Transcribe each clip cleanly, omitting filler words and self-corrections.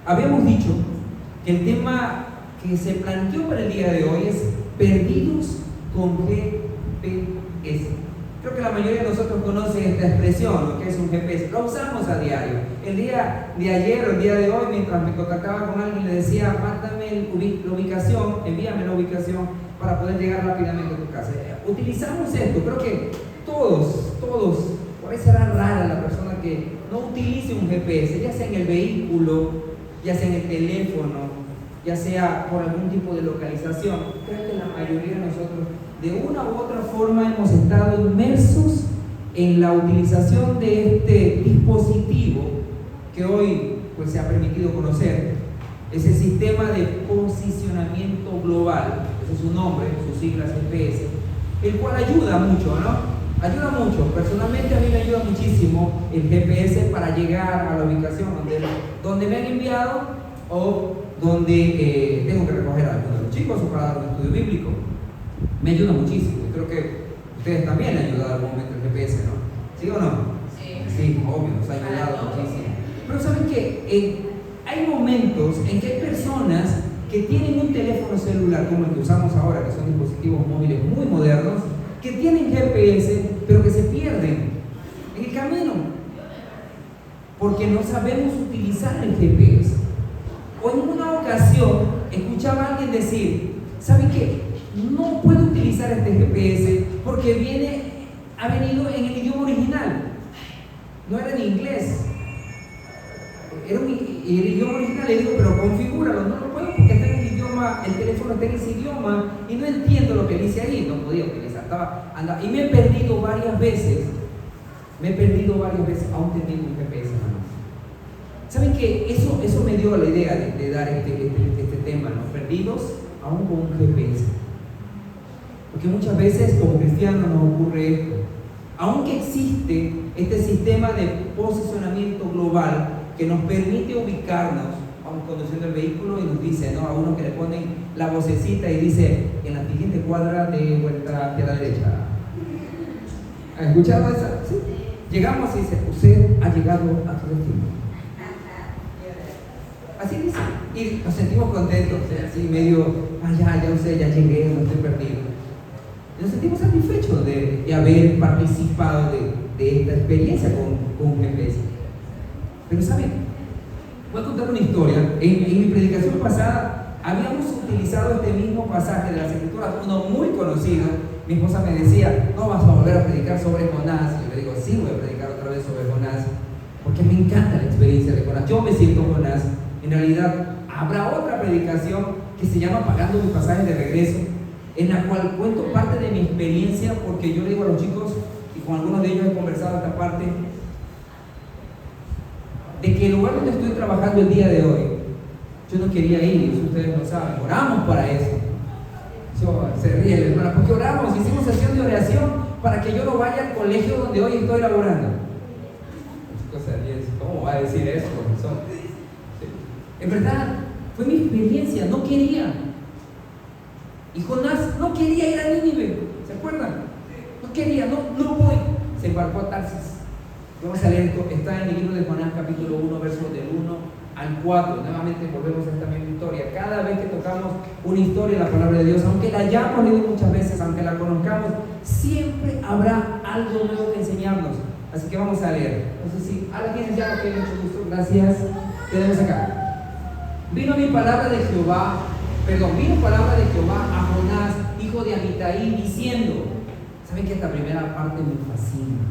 Habíamos dicho que el tema que se planteó para el día de hoy es perdidos con GPS. Creo que la mayoría de nosotros conoce esta expresión, lo que es un GPS. Lo usamos a diario. El día de ayer o el día de hoy, mientras me contactaba con alguien, le decía, mándame la ubicación, envíame la ubicación para poder llegar rápidamente a tu casa. Utilizamos esto. Creo que todos, por ahí será rara la persona que no utilice un GPS, ya sea en el vehículo, ya sea en el teléfono, ya sea por algún tipo de localización. Creo que la mayoría de nosotros, de una u otra forma, hemos estado inmersos en la utilización de este dispositivo que hoy pues, se ha permitido conocer. Es el sistema de posicionamiento global, ese es su nombre, sus siglas GPS, el cual ayuda mucho, ¿no? Ayuda mucho. Personalmente a mí me ayuda muchísimo el GPS para llegar a la ubicación donde me han enviado o donde tengo que recoger a algunos de los chicos o para dar un estudio bíblico. Me ayuda muchísimo. Y creo que ustedes también le han ayudado en algún momento el GPS, ¿no? ¿Sí o no? Sí, obvio, nos ha ayudado muchísimo. Pero saben que hay momentos en que hay personas que tienen un teléfono celular como el que usamos ahora, que son dispositivos móviles muy modernos, que tienen GPS, pero que se pierden en el camino porque no sabemos utilizar el GPS. O en una ocasión escuchaba a alguien decir, ¿sabe qué? No puedo utilizar este GPS porque ha venido en el idioma original, no era en inglés, era el idioma original. Le digo, pero configúralo. No lo puedo porque está en el idioma, el teléfono está en ese idioma y no entiendo lo que dice ahí. No podía utilizar, y me he perdido varias veces aún teniendo un GPS, hermanos. ¿Saben qué? Eso me dio la idea de dar este tema, ¿no? Perdidos aún con un GPS. Porque muchas veces como cristianos nos ocurre esto. Aunque existe este sistema de posicionamiento global que nos permite ubicarnos, vamos conduciendo el vehículo y nos dice, ¿no? A uno que le ponen la vocecita y dice, en la siguiente cuadra de vuelta hacia la derecha. ¿Han escuchado esa? ¿Sí? Llegamos y dice, usted ha llegado a su destino. Así dice. Y nos sentimos contentos, así medio, ya usted, ya llegué, no estoy perdido. Nos sentimos satisfechos de haber participado de esta experiencia con un GPS. Pero ¿saben? Voy a contar una historia. En mi predicación pasada habíamos utilizado este mismo pasaje de las Escrituras, uno muy conocido. Mi esposa me decía, no vas a volver a predicar sobre Jonás. Y yo le digo, sí, voy a predicar otra vez sobre Jonás, porque me encanta la experiencia de Jonás. Yo me siento Jonás. En realidad, habrá otra predicación que se llama Pagando mi pasaje de regreso, en la cual cuento parte de mi experiencia, porque yo le digo a los chicos, y con algunos de ellos he conversado esta parte, de que el lugar donde estoy trabajando el día de hoy, yo no quería ir, y eso ustedes lo saben, oramos para eso. Se ríe la hermana, porque oramos, hicimos sesión de oración para que yo no vaya al colegio donde hoy estoy laborando. Los chicos se ríen, ¿cómo va a decir eso? En verdad, fue mi experiencia, no quería. Y Jonás no quería ir a Nínive, ¿se acuerdan? No quería, no voy. Se embarcó a Tarsis. Vamos a leer, está en el libro de Jonás, capítulo 1, versos del 1 al 4. Nuevamente volvemos a esta misma historia. Cada vez que tocamos una historia de la palabra de Dios, aunque la hayamos leído muchas veces, aunque la conozcamos, siempre habrá algo nuevo que enseñarnos. Así que vamos a leer. No sé si alguien ya lo tiene, mucho gusto. Gracias. Tenemos acá. Vino palabra de Jehová a Jonás, hijo de Amitai, diciendo, ¿saben que esta primera parte me fascina?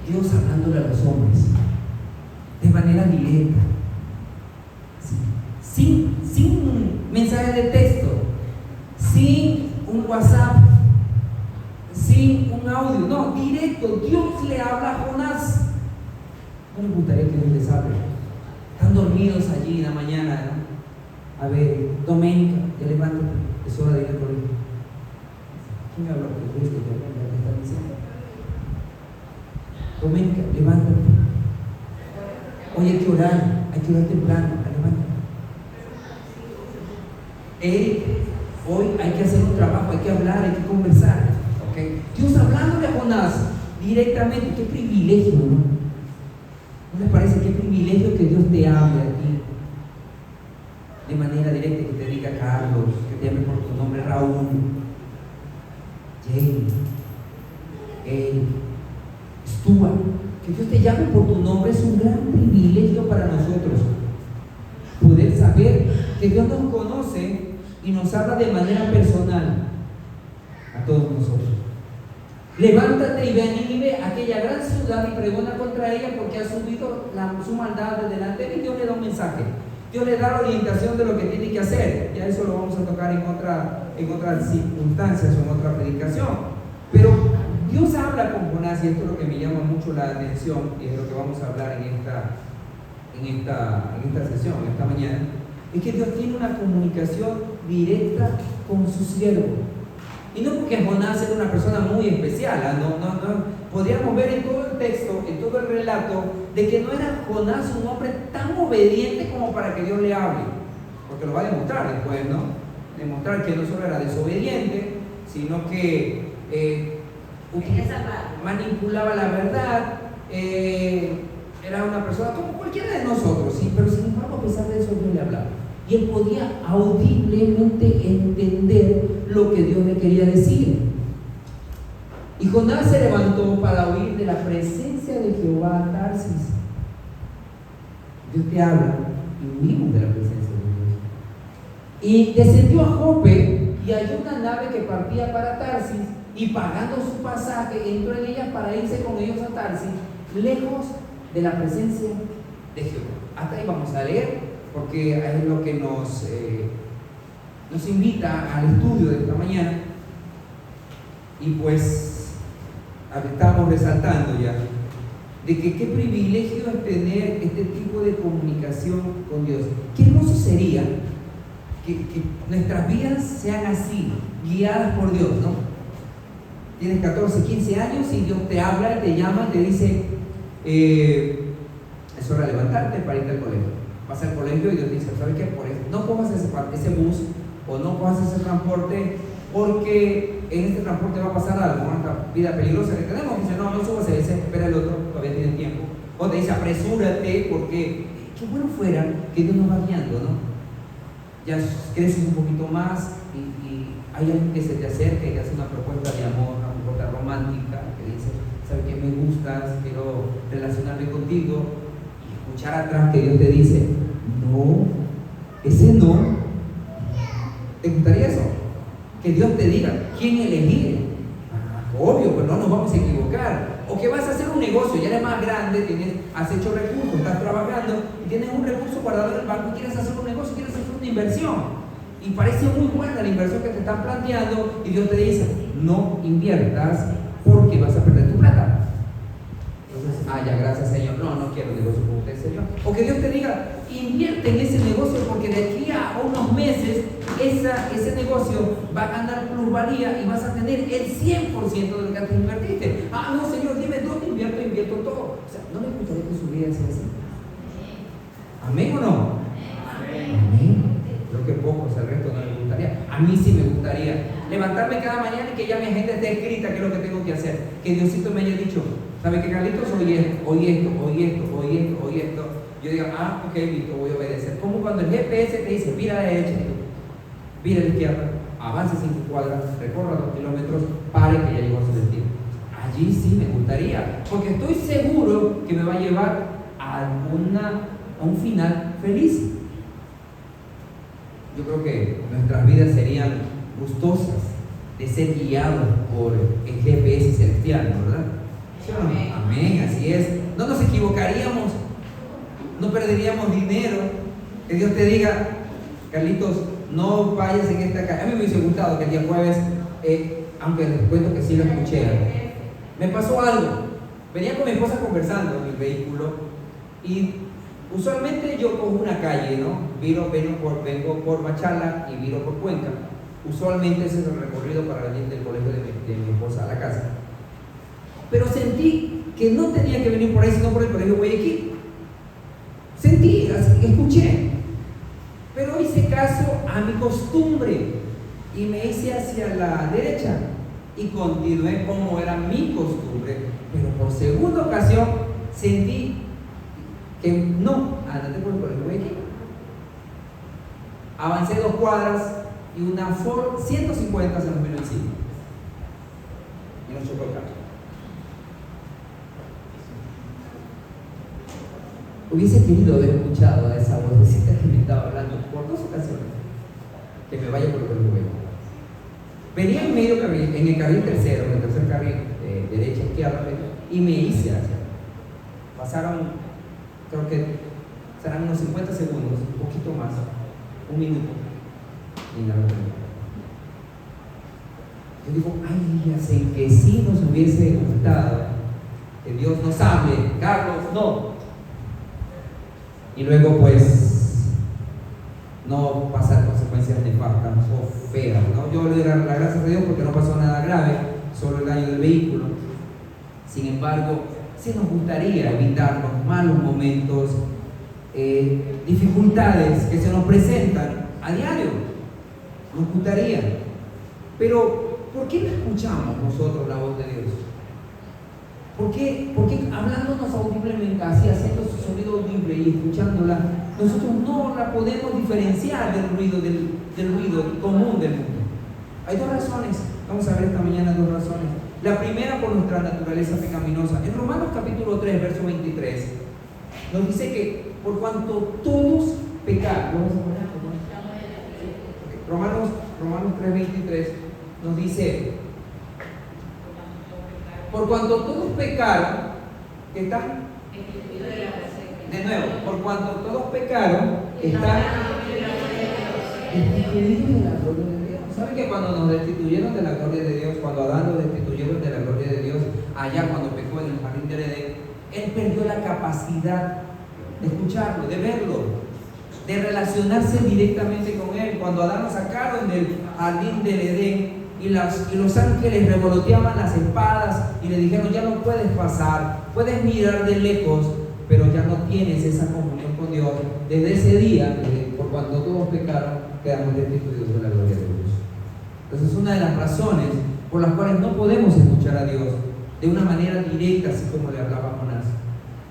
Dios hablándole a los hombres de manera directa, sin mensajes de texto, sin un WhatsApp, sin un audio, no, directo. Dios le habla a Jonás. ¿No les gustaría que Dios les hable? Están dormidos allí en la mañana, ¿no? A ver, Doménica, ya levántate, es hora de ir al colegio. ¿Quién me habla por Cristo? ¿Qué está diciendo? Doménica, levántate. Hoy hay que orar temprano, levántate. Eric, hoy hay que hacer un trabajo, hay que hablar, hay que conversar. ¿Okay? Dios hablándole a Jonás directamente, qué privilegio, ¿no? ¿No les parece parece qué privilegio que Dios te hable a ti de manera directa, que te diga Carlos, que te llame por tu nombre Raúl, Jane, Stuart, que Dios te llame por tu nombre es un gran privilegio para nosotros. Poder saber que Dios nos conoce y nos habla de manera personal a todos nosotros. Levántate y ve a Nínive, aquella gran ciudad, y pregona contra ella, porque ha subido su maldad de delante de mí. Dios le da un mensaje, Dios le da la orientación de lo que tiene que hacer. Ya eso lo vamos a tocar en otras circunstancias o en otra predicación. Pero Dios habla con Jonás, y esto es lo que me llama mucho la atención, y es lo que vamos a hablar en esta sesión, esta mañana. Es que Dios tiene una comunicación directa con su siervo. Y no porque Jonás era una persona muy especial, podríamos ver en todo el texto, en todo el relato, de que no era Jonás un hombre tan obediente como para que Dios le hable, porque lo va a demostrar después, ¿no? Demostrar que no solo era desobediente, sino que manipulaba la verdad, era una persona como cualquiera de nosotros, ¿sí? Pero sin embargo, a pesar de eso, Dios le hablaba. Y él podía audiblemente entender lo que Dios le quería decir. Y Jonás se levantó para huir de la presencia de Jehová a Tarsis. Dios te habla y huimos de la presencia de Dios. Y descendió a Jope y halló una nave que partía para Tarsis, y pagando su pasaje entró en ella para irse con ellos a Tarsis, lejos de la presencia de Jehová. Hasta ahí vamos a leer, porque es lo que nos invita al estudio de esta mañana. Y pues estamos resaltando ya de que qué privilegio es tener este tipo de comunicación con Dios. Qué hermoso sería que nuestras vidas sean así, guiadas por Dios, ¿no? Tienes 14, 15 años y Dios te habla, te llama, te dice es hora de levantarte para irte al colegio. Vas al colegio y Dios dice, ¿sabes qué? Por eso, no cojas ese bus o no cojas ese transporte, porque en este transporte va a pasar algo, una vida peligrosa que tenemos. Dice, no subas ese, espera el otro, todavía tiene tiempo. O te dice, apresúrate, porque qué bueno fuera que Dios nos va guiando, ¿no? Ya creces un poquito más y hay alguien que se te acerca y te hace una propuesta de amor, una propuesta romántica, que dice, ¿sabes qué? Me gustas, quiero relacionarme contigo. Escuchar atrás que Dios te dice, no, ese no. ¿Te gustaría eso? Que Dios te diga quién elegir. Obvio, pues no nos vamos a equivocar. O que vas a hacer un negocio, ya eres más grande, has hecho recursos, estás trabajando y tienes un recurso guardado en el banco y quieres hacer un negocio, quieres hacer una inversión. Y parece muy buena la inversión que te están planteando, y Dios te dice, no inviertas porque vas a perder tu plata. Ya, gracias Señor, no quiero negocio con usted, Señor. O que Dios te diga, invierte en ese negocio, porque de aquí a unos meses ese negocio va a ganar plusvalía y vas a tener el 100% de lo que antes invertiste. No Señor, dime dónde invierto todo. O sea, ¿no me gustaría que su vida sea así? ¿Amén o no? Amén. Creo que pocos, al resto no les gustaría. A mí sí me gustaría levantarme cada mañana y que ya mi agenda esté escrita, qué es lo que tengo que hacer. Que Diosito me haya dicho, ¿sabe qué, Carlitos? Hoy esto. Yo digo, ok, listo, voy a obedecer. Como cuando el GPS te dice, mira a la derecha, mira a la izquierda, avance 5 cuadras, recorra 2 kilómetros, pare que ya llegó a su destino. Allí sí me gustaría, porque estoy seguro que me va a llevar a un final feliz. Yo creo que nuestras vidas serían gustosas de ser guiados por el GPS celestial, ¿verdad? ¿Sí o no? Amén, así es. No nos equivocaríamos, no perderíamos dinero. Que Dios te diga, Carlitos, no vayas en esta calle. A mí me hubiese gustado que el día jueves, aunque les cuento que sí lo escuché, me pasó algo. Venía con mi esposa conversando en el vehículo y usualmente yo cojo una calle, ¿no? Vengo por Machala y viro por Cuenca. Usualmente ese es el recorrido para venir del colegio de mi esposa a la casa. Pero sentí que no tenía que venir por ahí, sino por el colegio Guayaquil. Sentí, escuché. Pero hice caso a mi costumbre y me hice hacia la derecha y continué como era mi costumbre. Pero por segunda ocasión sentí que no, andate por el colegio, voy aquí. Avancé 2 cuadras y una Ford 150 se nos vino encima y nos chocó el carro. Hubiese querido haber escuchado a esa vocecita que me estaba hablando por 2 ocasiones, que me vaya por el colegio. Venía en medio carril, en el carril tercero, en el tercer carril, derecha, izquierda, y me hice hacia. Pasaron, creo que serán unos 50 segundos, un poquito más, 1 minuto, y nada. Yo digo, hay días en que sí nos hubiese gustado que Dios nos hable, Carlos, no. Y luego, pues, no pasar consecuencias nefastas o feas, ¿no? Yo le doy las gracias a Dios porque no pasó nada grave, solo el daño del vehículo. Sin embargo, sí nos gustaría evitar los malos momentos, dificultades que se nos presentan a diario. Nos gustaría. Pero, ¿por qué no escuchamos nosotros la voz de Dios? ¿Por qué hablándonos audiblemente, así, haciendo su sonido audible y escuchándola, nosotros no la podemos diferenciar del ruido común del mundo? Hay 2 razones. Vamos a ver esta mañana 2 razones. La primera, por nuestra naturaleza pecaminosa. En Romanos capítulo 3, verso 23, nos dice que por cuanto todos pecaron, Romanos 3, 23, nos dice, por cuanto todos pecaron, ¿qué está? De nuevo, por cuanto todos pecaron, están destituidos de la gloria de Dios. ¿Saben que cuando nos destituyeron de la gloria de Dios, cuando Adán lo destituyeron de la gloria de Dios, allá cuando pecó en el jardín del Edén, él perdió la capacidad de escucharlo, de verlo, de relacionarse directamente con él? Cuando Adán lo sacaron del jardín del Edén, y los ángeles revoloteaban las espadas y le dijeron, ya no puedes pasar, puedes mirar de lejos, pero ya no tienes esa comunión con Dios. Desde ese día, por cuando todos pecaron, quedamos destituidos de la gloria de Dios. Entonces, una de las razones por las cuales no podemos escuchar a Dios de una manera directa, así como le hablaba a Jonás,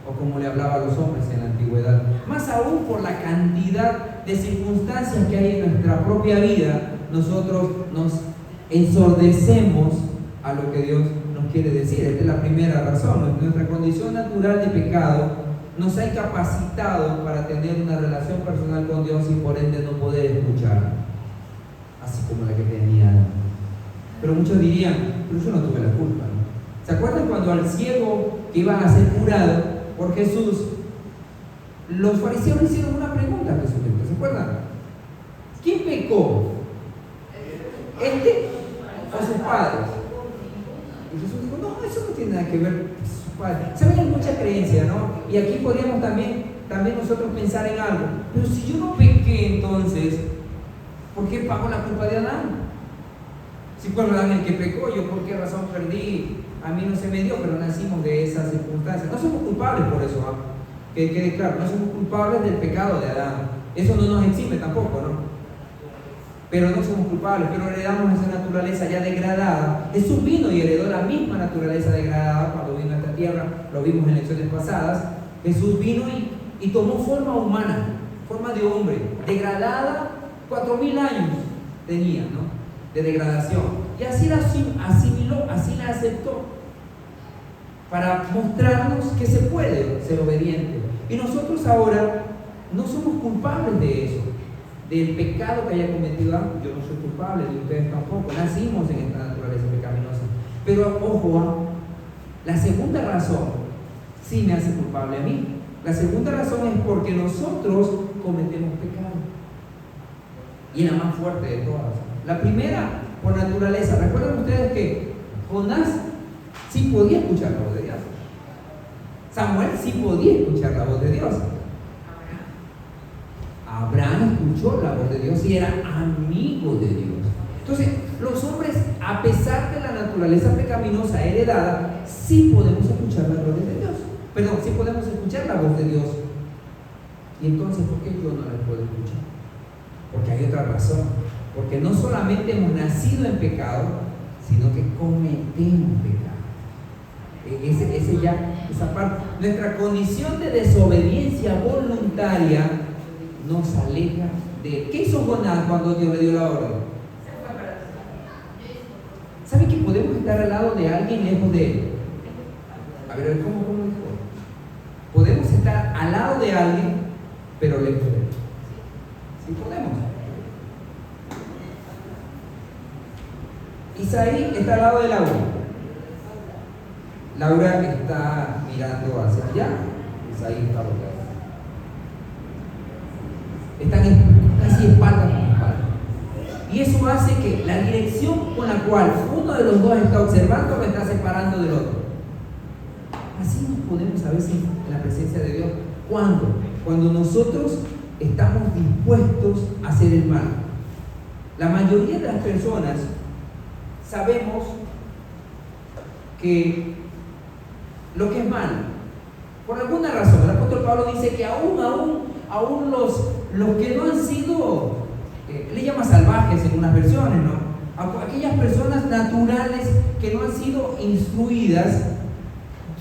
o como le hablaba a los hombres en la antigüedad, más aún por la cantidad de circunstancias que hay en nuestra propia vida, nosotros nos ensordecemos a lo que Dios nos quiere decir. Esta es la primera razón. Nuestra condición natural de pecado nos ha incapacitado para tener una relación personal con Dios y por ende no poder escuchar, así como la que tenía Adán. Pero muchos dirían, pero yo no tuve la culpa, ¿no? ¿Se acuerdan cuando al ciego que iba a ser curado por Jesús, los fariseos le hicieron una pregunta a Jesucristo? ¿Se acuerdan? ¿Quién pecó? ¿Este o sus padres? Y Jesús dijo, no, eso no tiene nada que ver con sus padres. Saben, hay mucha creencia, ¿no? Y aquí podríamos también nosotros pensar en algo. Pero si yo no pequé, entonces, ¿por qué pago la culpa de Adán? Si fue Adán el que pecó, ¿yo por qué razón perdí? A mí no se me dio, pero nacimos de esas circunstancias. No somos culpables por eso, ¿eh? Que quede claro, no somos culpables del pecado de Adán. Eso no nos exime tampoco, ¿no? Pero no somos culpables, pero heredamos esa naturaleza ya degradada. Jesús vino y heredó la misma naturaleza degradada cuando vino a esta tierra, lo vimos en lecciones pasadas. Jesús vino y tomó forma humana, forma de hombre, degradada, 4.000 años tenía, ¿no? De degradación. Y así la asimiló, así la aceptó, para mostrarnos que se puede ser obediente. Y nosotros ahora no somos culpables de eso, del pecado que haya cometido Adán. Yo no soy culpable, y ustedes tampoco. Nacimos en esta naturaleza pecaminosa. Pero ojo, la segunda razón sí me hace culpable a mí. La segunda razón es porque nosotros cometemos pecado. Y es la más fuerte de todas. La primera, por naturaleza. Recuerden ustedes que Jonás sí podía escuchar la voz de Dios. Samuel sí podía escuchar la voz de Dios. Abraham escuchó la voz de Dios y era amigo de Dios. Entonces, los hombres, a pesar de la naturaleza pecaminosa heredada, sí podemos escuchar la gloria de Dios. Perdón, sí podemos escuchar la voz de Dios. Y entonces, ¿por qué yo no la puedo escuchar? Porque hay otra razón. Porque no solamente hemos nacido en pecado, sino que cometemos pecado. Ese ya esa parte. Nuestra condición de desobediencia voluntaria nos aleja de él. ¿Qué hizo Jonás cuando Dios le dio la orden? ¿Sabe que podemos estar al lado de alguien lejos de él? A ver, ¿cómo dijo? Podemos estar al lado de alguien, pero lejos de él. Sí podemos. Isaí está al lado de Laura. Laura está mirando hacia allá. Isaí está volteado. Están casi espalda con espalda. Y eso hace que la dirección con la cual uno de los dos está observando lo está separando del otro. Así nos podemos a veces en la presencia de Dios. ¿Cuándo? Cuando nosotros estamos dispuestos a hacer el mal. La mayoría de las personas sabemos que lo que es mal, por alguna razón, el apóstol Pablo dice que aún los que no han sido, le llama salvajes en unas versiones, ¿no? Aquellas personas naturales que no han sido instruidas,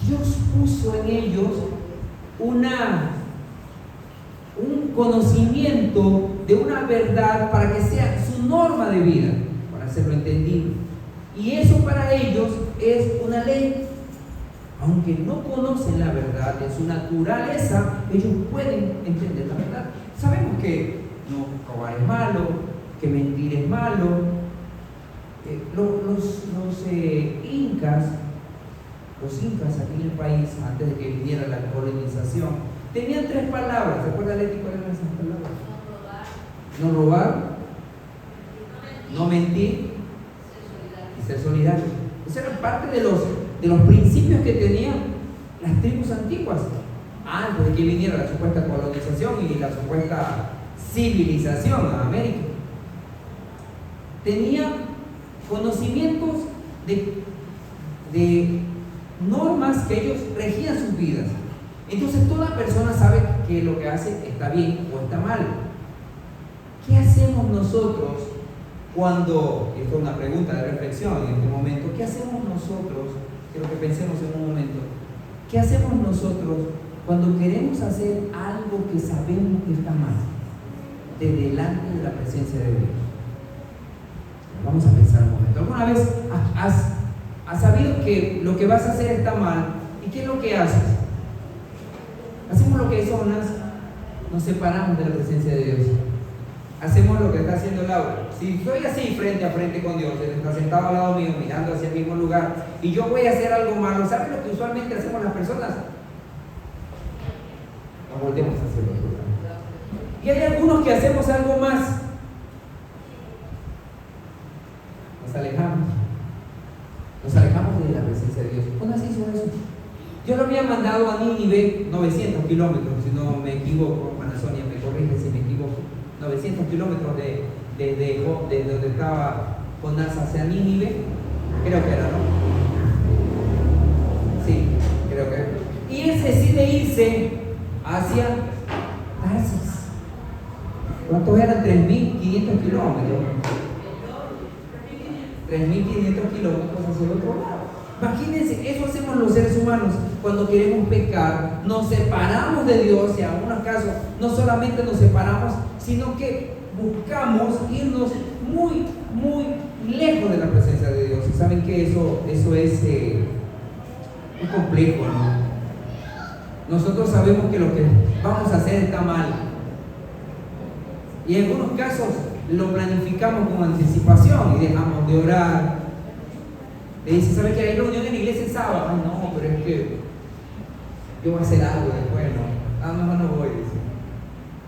Dios puso en ellos un conocimiento de una verdad para que sea su norma de vida, para hacerlo entendido. Y eso para ellos es una ley. Aunque no conocen la verdad de su naturaleza, ellos pueden entender la verdad. Sabemos que no robar es malo, que mentir es malo. Los incas aquí en el país, antes de que viniera la colonización, tenían 3 palabras. ¿Se acuerda, Leti, cuáles eran esas palabras? No robar, no mentir y ser solidario. Eso era parte de los principios que tenían las tribus antiguas antes de que viniera la supuesta colonización y la supuesta civilización a América. Tenían conocimientos de normas que ellos regían sus vidas. Entonces toda persona sabe que lo que hace está bien o está mal. ¿Qué hacemos nosotros cuando, y esto es una pregunta de reflexión en este momento, ¿qué hacemos nosotros? Quiero que pensemos en un momento. ¿Qué hacemos nosotros cuando queremos hacer algo que sabemos que está mal, de delante de la presencia de Dios? Vamos a pensar un momento. ¿Alguna vez has sabido que lo que vas a hacer está mal? ¿Y qué es lo que haces? Hacemos lo que hizo Jonás, nos separamos de la presencia de Dios. Hacemos lo que está haciendo Laura. Si estoy así frente a frente con Dios, Él está sentado al lado mío, mirando hacia el mismo lugar, y yo voy a hacer algo malo, ¿saben lo que usualmente hacemos las personas? Nos volvemos a hacer lo malo. Y hay algunos que hacemos algo más. Nos alejamos de la presencia de Dios. ¿Cuándo hizo eso? Yo lo había mandado a Nínive 900 kilómetros, si no me equivoco. Ana Sonia me corrige si me equivoco. 900 kilómetros de donde estaba Jonás hacia Nínive, creo que era, ¿no? Sí, creo que era. Y él decide irse hacia Tarsis. ¿Cuántos eran? 3.500 kilómetros. 3.500 kilómetros hacia el otro lado. Imagínense, eso hacemos los seres humanos cuando queremos pecar. Nos separamos de Dios y en algunos casos no solamente nos separamos, sino que buscamos irnos muy, muy lejos de la presencia de Dios. Y saben que eso es muy complejo, ¿no? Nosotros sabemos que lo que vamos a hacer está mal. Y en algunos casos lo planificamos con anticipación y dejamos de orar. Le dice, ¿sabe que hay reunión en la iglesia el sábado? Ay, no, pero es que yo voy a hacer algo después, ¿no? Mejor no voy, dice.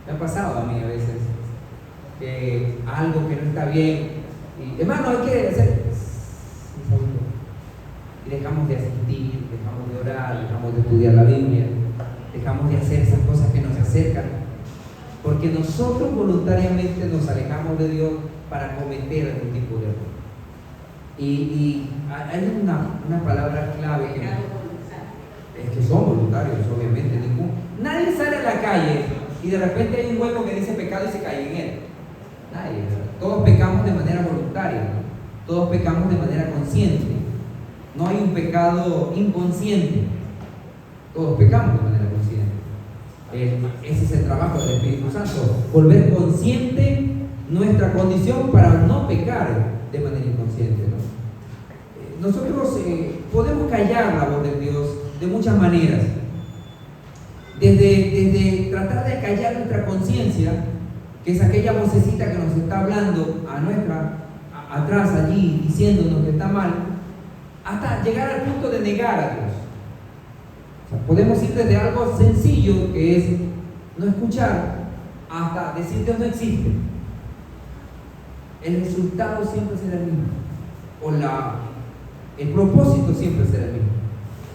Me ha pasado a mí a veces que algo que no está bien, y hermano, hay que hacer, y dejamos de asistir, dejamos de orar, dejamos de estudiar la Biblia, dejamos de hacer esas cosas que nos acercan, porque nosotros voluntariamente nos alejamos de Dios para cometer algún tipo de error. Y hay una palabra clave que es que son voluntarios, obviamente. Nadie sale a la calle y de repente hay un hueco que dice pecado y se cae en él. Nadie. Todos pecamos de manera voluntaria, ¿no? Todos pecamos de manera consciente. No hay un pecado inconsciente. Todos pecamos de manera consciente. Ese es el trabajo del Espíritu Santo, volver consciente nuestra condición para no pecar de manera inconsciente, ¿no? Nosotros podemos callar la voz de Dios de muchas maneras. Desde tratar de callar nuestra conciencia, que es aquella vocecita que nos está hablando atrás allí, diciéndonos que está mal, hasta llegar al punto de negar a Dios. O sea, podemos ir desde algo sencillo, que es no escuchar, hasta decir Dios no existe. El resultado siempre será el mismo, o el propósito siempre será el mismo.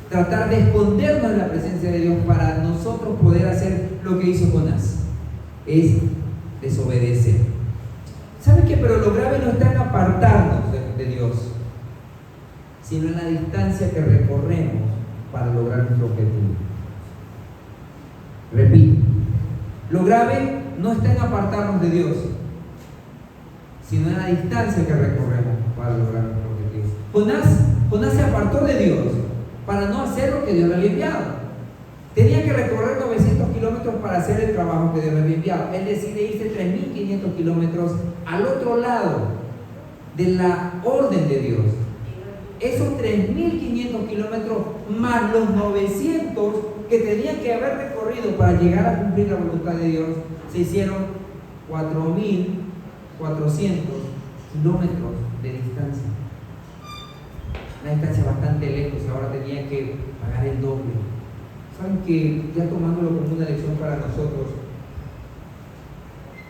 Tratar de escondernos de la presencia de Dios para nosotros poder hacer lo que hizo Jonás, es desobedecer. ¿Saben qué? Pero lo grave no está en apartarnos de Dios, sino en la distancia que recorremos para lograr nuestro objetivo. Repito, lo grave no está en apartarnos de Dios, sino en la distancia que recorremos para lograr nuestro objetivo. Jonás se apartó de Dios para no hacer lo que Dios le había enviado. Tenía que recorrer 900 kilómetros para hacer el trabajo que Dios le había enviado. Él decide irse 3.500 kilómetros al otro lado de la orden de Dios. Esos 3.500 kilómetros más los 900 que tenían que haber recorrido para llegar a cumplir la voluntad de Dios, se hicieron 4.400 kilómetros de distancia. Una distancia bastante lejos, ahora tenía que pagar el doble. Saben que, ya tomándolo como una lección para nosotros,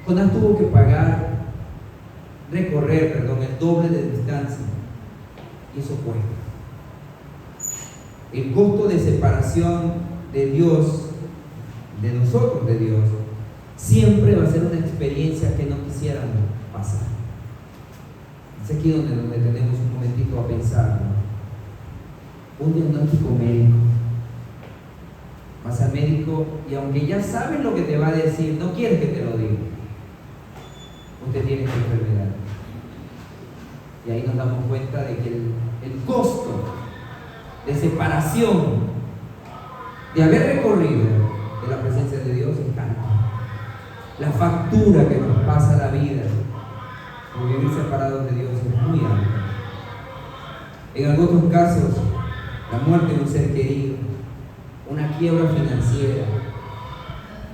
Jonás tuvo que recorrer el doble de distancia, y eso cuesta. El costo de separación de Dios, de nosotros de Dios, siempre va a ser una experiencia que no quisiéramos pasar. Es aquí donde nos detenemos un momentito a pensar, ¿no? Un diagnóstico médico. Vas al médico y aunque ya sabes lo que te va a decir, no quieres que te lo diga. Usted tiene esta enfermedad. Y ahí nos damos cuenta de que el costo de separación, de haber recorrido de la presencia de Dios es tanto. La factura que nos pasa la vida por vivir separados de Dios es muy alta. En algunos casos, la muerte de un ser querido, una quiebra financiera,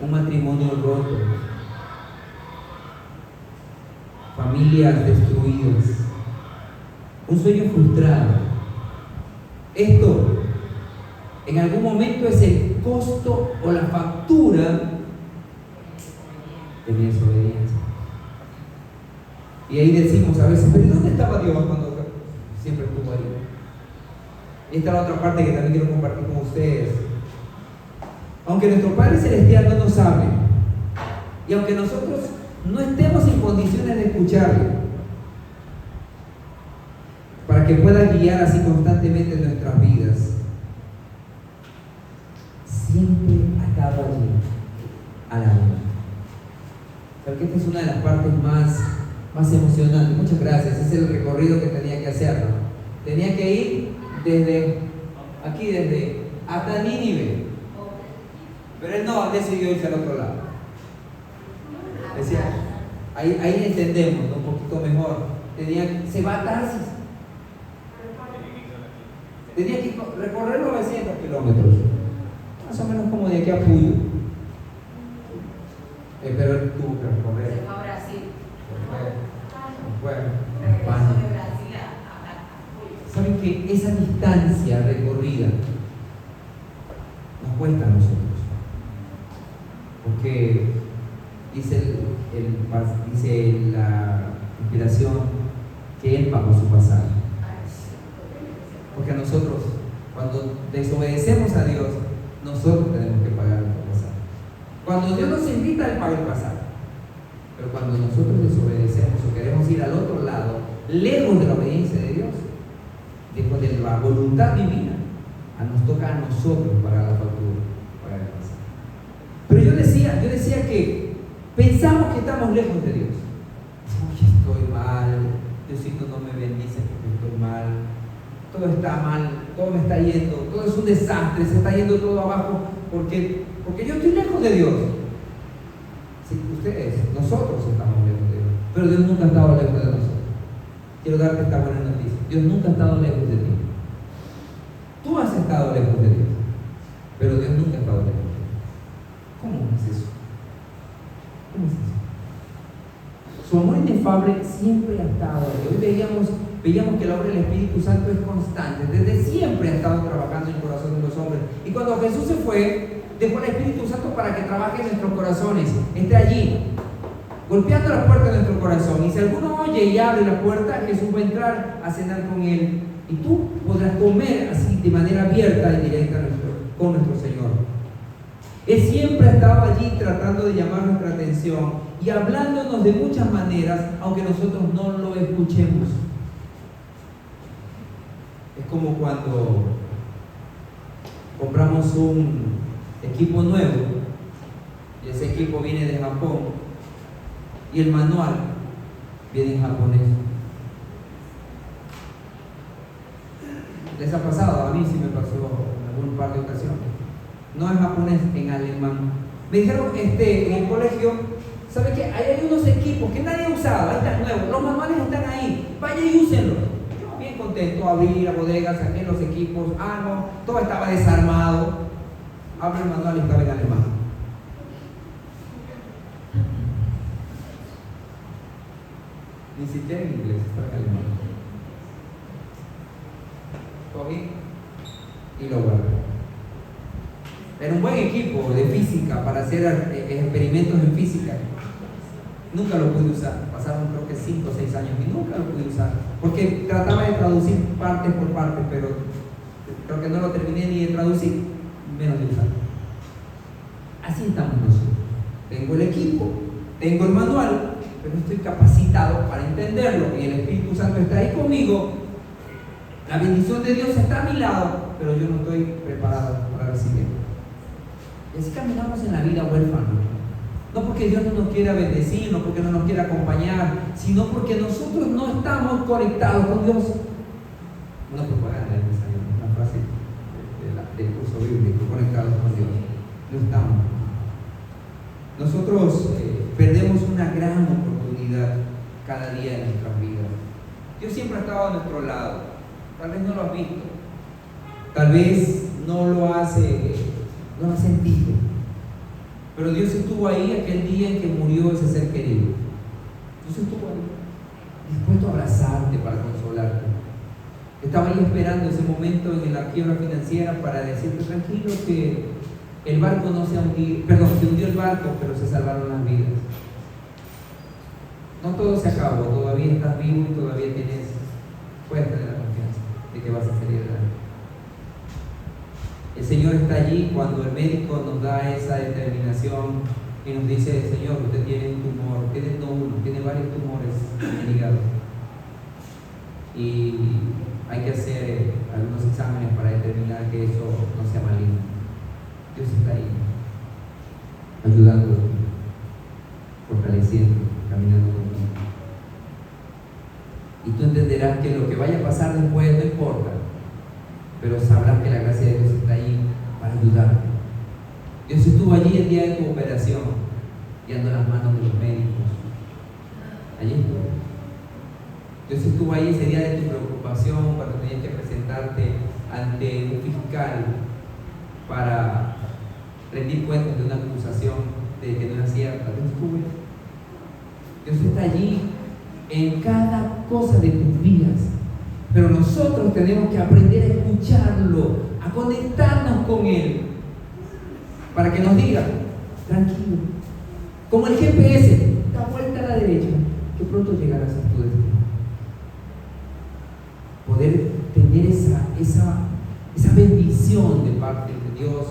un matrimonio roto, familias destruidas, un sueño frustrado. Esto en algún momento es el costo o la factura de mi desobediencia. Y ahí decimos a veces, pero ¿dónde estaba Dios cuando siempre estuvo ahí? Y esta es la otra parte que también quiero compartir con ustedes. Aunque nuestro Padre Celestial no nos hable, y aunque nosotros no estemos en condiciones de escucharle, para que pueda guiar así constantemente nuestras vidas, siempre acaba allí, a la hora. Porque esta es una de las partes más emocionantes. Muchas gracias. Ese es el recorrido que tenía que hacer, ¿no? Tenía que ir desde hasta Nínive. Pero él no decidió irse al otro lado. Decía, ahí entendemos, ¿no? Un poquito mejor. Se va a Tarsis. Tenía que recorrer 900 kilómetros. Más o menos como de aquí a Puyo. Pero él tuvo que recorrer. Se fue a Brasil. Fue a España. ¿Saben que esa distancia recorrida nos cuesta a nosotros? Porque dice la inspiración que Él pagó su pasaje. Porque a nosotros, cuando desobedecemos a Dios, nosotros tenemos que pagar nuestro pasaje. Cuando Dios nos invita, Él paga el pasaje. Pero cuando nosotros desobedecemos o queremos ir al otro lado, lejos de la obediencia de Dios, lejos de la voluntad divina, nos toca a nosotros pagar la factura, pagar el pasaje. Pero yo decía que pensamos que estamos lejos de Dios. Uy, estoy mal, Diosito no me bendice porque estoy mal, todo está mal, todo me está yendo, todo es un desastre, se está yendo todo abajo, porque yo estoy lejos de Dios. Sí, nosotros estamos lejos de Dios, pero Dios nunca ha estado lejos de nosotros. Quiero darte esta buena noticia: Dios nunca ha estado lejos de ti. Tú has estado lejos de Dios, pero Dios nunca ha estado lejos de ti. ¿Cómo es eso? ¿Cómo es eso? Su amor inefable siempre ha estado. Hoy veíamos que la obra del Espíritu Santo es constante. Desde siempre ha estado trabajando en el corazón de los hombres. Y cuando Jesús se fue, dejó el Espíritu Santo para que trabaje en nuestros corazones. Esté allí, golpeando la puerta de nuestro corazón. Y si alguno oye y abre la puerta, Jesús va a entrar a cenar con él. Y tú podrás comer así de manera abierta y directa con nuestro Señor. Él siempre ha estado allí tratando de llamar nuestra atención y hablándonos de muchas maneras, aunque nosotros no lo escuchemos. Es como cuando compramos un equipo nuevo y ese equipo viene de Japón y el manual viene en japonés. ¿Les ha pasado? A mí sí me pasó en algún par de ocasiones. No en japonés, en alemán. Me dijeron en el colegio, ¿sabe qué? Ahí hay unos equipos que nadie ha usado, ahí están nuevos, los manuales están ahí, vaya y úsenlos. Yo bien contento, abrí la bodega, saqué los equipos, no, todo estaba desarmado. Abro el manual y estaba en alemán. Ni siquiera en inglés, estaba en alemán. Cogí y lo guardé. Era un buen equipo de física para hacer experimentos en física. Nunca lo pude usar. Pasaron creo que 5 o 6 años y nunca lo pude usar. Porque trataba de traducir parte por parte, pero creo que no lo terminé ni de traducir, menos de usar. Así estamos nosotros. Tengo el equipo, tengo el manual, pero no estoy capacitado para entenderlo. Y el Espíritu Santo está ahí conmigo. La bendición de Dios está a mi lado, pero yo no estoy preparado para recibirlo. Y así caminamos en la vida huérfana. No porque Dios no nos quiera bendecir, no porque no nos quiera acompañar, sino porque nosotros no estamos conectados con Dios. Una propaganda, una frase del curso bíblico, conectados con Dios. No estamos. Nosotros perdemos una gran oportunidad cada día en nuestras vidas. Dios siempre ha estado a nuestro lado. Tal vez no lo has visto, tal vez no lo has sentido, pero Dios estuvo ahí aquel día en que murió ese ser querido. Dios estuvo ahí, dispuesto a abrazarte para consolarte. Estaba ahí esperando ese momento en la quiebra financiera para decirte tranquilo que el barco no se hundió, se hundió el barco, pero se salvaron las vidas. No todo se acabó, todavía estás vivo y todavía puedes tener la confianza de que vas a salir adelante. El Señor está allí cuando el médico nos da esa determinación y nos dice: Señor, usted tiene un tumor, tiene no uno, tiene varios tumores en el hígado y hay que hacer algunos exámenes para determinar que eso no sea maligno. Dios está ahí ayudando, fortaleciendo, caminando contigo. Y tú entenderás que lo que vaya a pasar después no importa, pero sabrás que la gracia de Dios está ahí para ayudarte. Dios estuvo allí el día de tu operación, guiando las manos de los médicos. Allí estuvo. Dios estuvo ahí ese día de tu preocupación, cuando tenías que presentarte ante un fiscal para rendir cuentas de una acusación de que no era cierta. Dios estuvo ahí. Dios está allí en cada cosa de tus vidas, pero nosotros tenemos que aprender a escucharlo, a conectarnos con Él, para que nos diga: tranquilo, como el GPS, da vuelta a la derecha, que pronto llegarás a tu destino. Poder tener esa bendición de parte de Dios,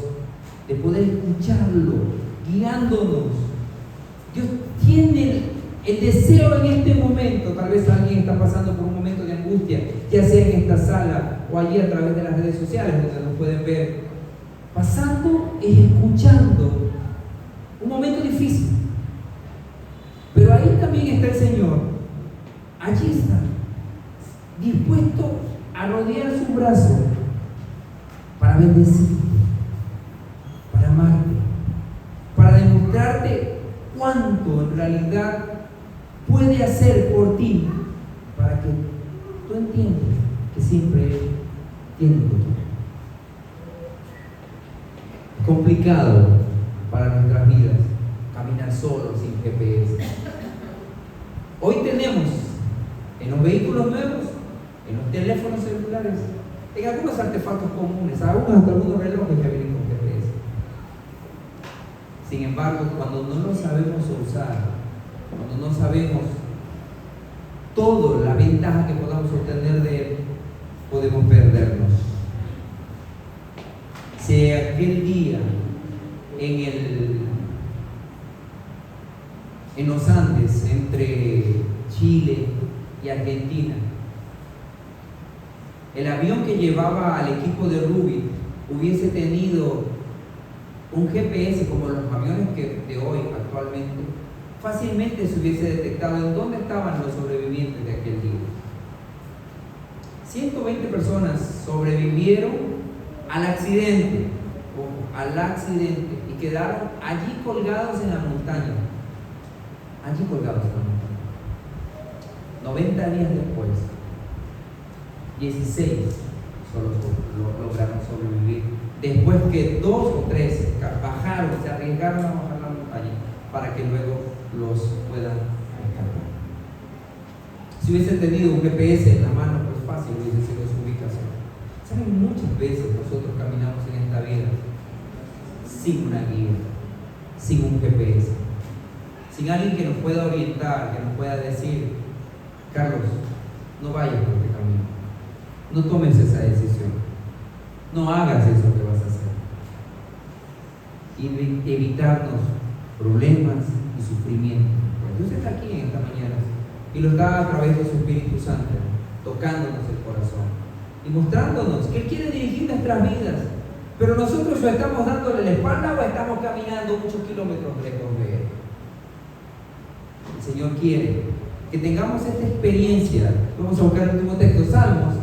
de poder escucharlo, guiándonos. Dios tiene el deseo en este momento. Tal vez alguien está pasando por un momento de angustia, ya sea en esta sala o allí a través de las redes sociales donde nos pueden ver, pasando y escuchando un momento difícil, pero ahí también está el Señor. Allí está, dispuesto a rodear su brazo decirte, para amarte, para demostrarte cuánto en realidad puede hacer por ti, para que tú entiendas que siempre Él tiene un control. Es complicado para nuestras vidas caminar solo sin GPS. Hoy tenemos en los vehículos nuevos, en los teléfonos celulares, en algunos artefactos comunes, hasta algunos relojes que vienen con GPS. Sin embargo, cuando no lo sabemos usar, cuando no sabemos toda la ventaja que podamos obtener de él, podemos perdernos. Si aquel día en los Andes, entre Chile y Argentina, el avión que llevaba al equipo de Rubik hubiese tenido un GPS como los aviones de hoy actualmente, fácilmente se hubiese detectado en dónde estaban los sobrevivientes de aquel día. 120 personas sobrevivieron al accidente, y quedaron allí colgados en la montaña. 90 días después, 16 solo lograron sobrevivir, después que 2 o 3 bajaron, se arriesgaron a bajar la montaña para que luego los puedan rescatar. Si hubiesen tenido un GPS en la mano, pues fácil hubiese sido su ubicación. ¿Saben? Muchas veces nosotros caminamos en esta vida sin una guía, sin un GPS, sin alguien que nos pueda orientar, que nos pueda decir: Carlos, no vayas por este camino, no tomes esa decisión, no hagas eso que vas a hacer. Y evitarnos problemas y sufrimiento. Dios está aquí en esta mañana y lo da a través de su Espíritu Santo, tocándonos el corazón y mostrándonos que Él quiere dirigir nuestras vidas. Pero nosotros o estamos dándole la espalda o estamos caminando muchos kilómetros lejos de Él. El Señor quiere que tengamos esta experiencia. Vamos a buscar el último texto, Salmos.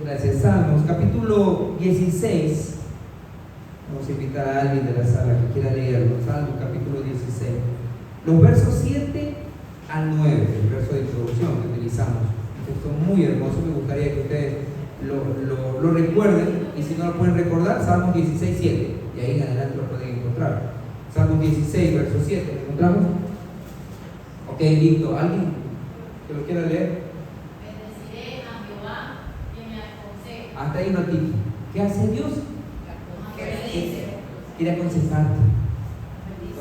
Gracias, Salmos, capítulo 16. Vamos a invitar a alguien de la sala que quiera leerlo. Salmos, capítulo 16. Los versos 7 al 9, el verso de introducción que utilizamos. Un texto muy hermoso, me gustaría que ustedes lo recuerden, y si no lo pueden recordar, Salmos 16, 7, y ahí en adelante lo pueden encontrar. Salmos 16, verso 7, ¿lo encontramos? Ok, listo. ¿Alguien que lo quiera leer? Bendeciré a Jehová que me aconseja. Hasta ahí noticia. ¿Qué hace Dios? Quiere aconsejarte.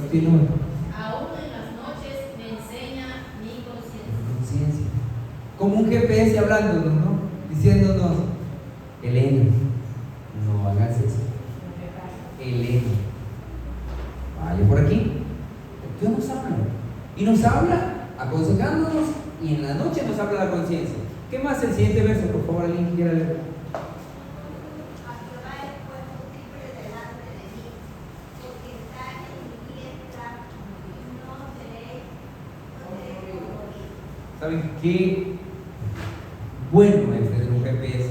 Continúe. Aún en las noches me enseña mi Conciencia. Como un GPS hablándonos, ¿no? Diciéndonos: Elena, no hagas eso. Elena, vaya por aquí. Dios nos habla. Y nos habla aconsejándonos, y en la noche nos habla la conciencia. ¿Qué más? El siguiente verso, por favor, alguien que quiera leer. ¿Saben qué bueno es tener un GPS?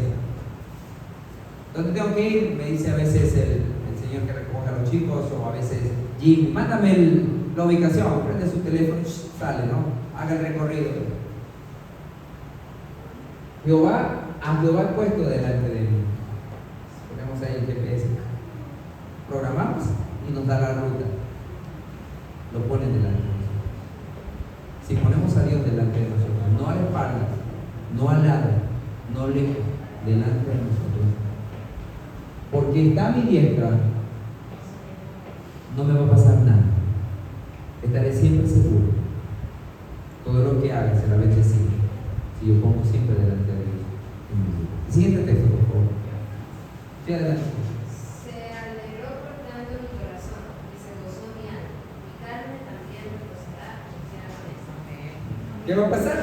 ¿Dónde tengo que ir? Me dice a veces el señor que recoge a los chicos, o a veces Jim: mándame la ubicación. Prende su teléfono, sale, ¿no? Haga el recorrido. A Jehová he puesto delante de mí. Ponemos ahí el GPS, programamos y nos da la ruta. Lo ponen delante de nosotros. Si ponemos a Dios delante de nosotros, no a la espalda, no al lado, no lejos, delante de nosotros, porque está a mi diestra, no me va a pasar nada. Estaré siempre seguro. Todo lo que haga será bendecido si yo pongo siempre delante de Dios en mi vida. Siguiente texto, por favor. Sí, adelante. Se alegró por tanto mi corazón y se gozó mi alma. Mi carne también reposará confiadamente. ¿Qué va a pasar?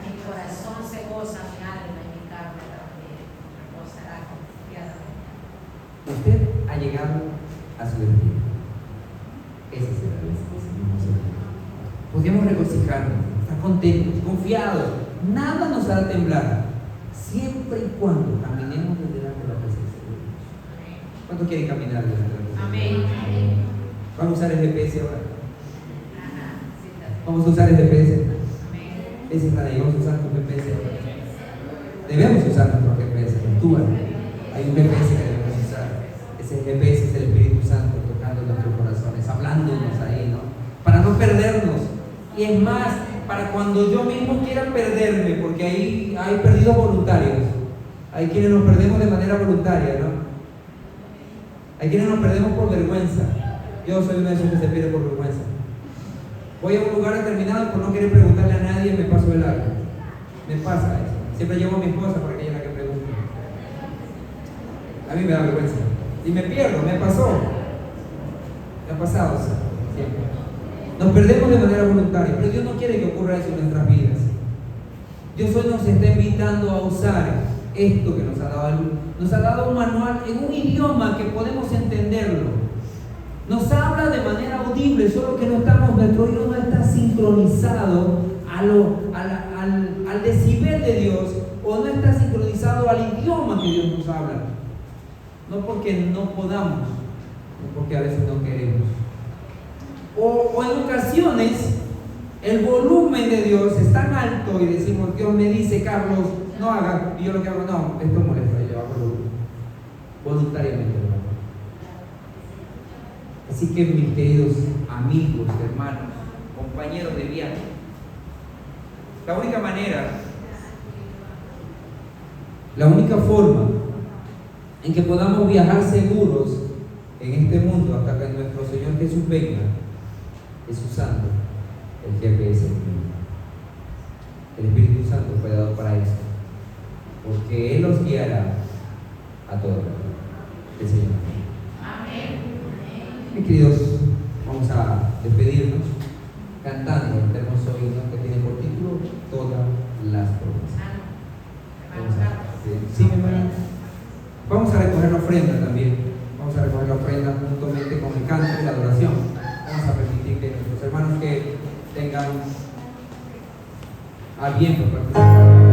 Mi corazón se goza, mi alma y mi carne también reposará confiadamente. Usted ha llegado a su destino. Ese será el destino. Podríamos regocijarnos, estar contentos, confiados. Nada nos hará temblar. siempre y cuando caminemos delante de la presencia de Dios. ¿Cuántos quieren caminar delante de la presencia de Dios? Amén. Vamos a usar el GPS ahora. Ajá, sí, está. Vamos a usar el GPS. Amén. Ese es para ahí, vamos a usar tu GPS ahora. Debemos usar nuestro GPS, tú. Hay un GPS que debemos usar. Ese GPS es el Espíritu Santo tocando nuestros corazones, hablándonos ahí, ¿no? Para no perdernos. Y es más, para cuando yo mismo quiera perderme, porque ahí hay perdidos voluntarios. Hay quienes nos perdemos de manera voluntaria, ¿no? Hay quienes nos perdemos por vergüenza. Yo soy uno de esos que se pierde por vergüenza. Voy a un lugar determinado y por no querer preguntarle a nadie me paso de largo. Me pasa eso. Siempre llevo a mi esposa para que ella es la que pregunte. A mí me da vergüenza. Y me pierdo, me pasó. Me ha pasado, siempre. Nos perdemos de manera voluntaria, pero Dios no quiere que ocurra eso en nuestras vidas. Dios hoy nos está invitando a usar esto que nos ha dado. Nos ha dado un manual en un idioma que podemos entenderlo. Nos habla de manera audible, solo que nuestro oído no está sincronizado al decibel de Dios, o no está sincronizado al idioma que Dios nos habla. No porque no podamos, no porque a veces no queremos. O en ocasiones el volumen de Dios es tan alto y decimos, Dios me dice, Carlos, no haga, y yo lo que hago, no, esto molesta, yo hago voluntariamente. Así que mis queridos amigos, hermanos, compañeros de viaje, la única forma en que podamos viajar seguros en este mundo hasta que nuestro Señor Jesús venga es usando el GPS. El Espíritu Santo fue dado para eso, porque Él los guiará a todo el Señor. Amén. Mis queridos, vamos a despedirnos cantando este hermoso himno que tiene por título Todas las promesas. Sí, hermano. Vamos a recoger la ofrenda también. Vamos a recoger la ofrenda juntamente con el canto y la adoración. Vamos a permitir que nuestros hermanos que tengan a bien por participar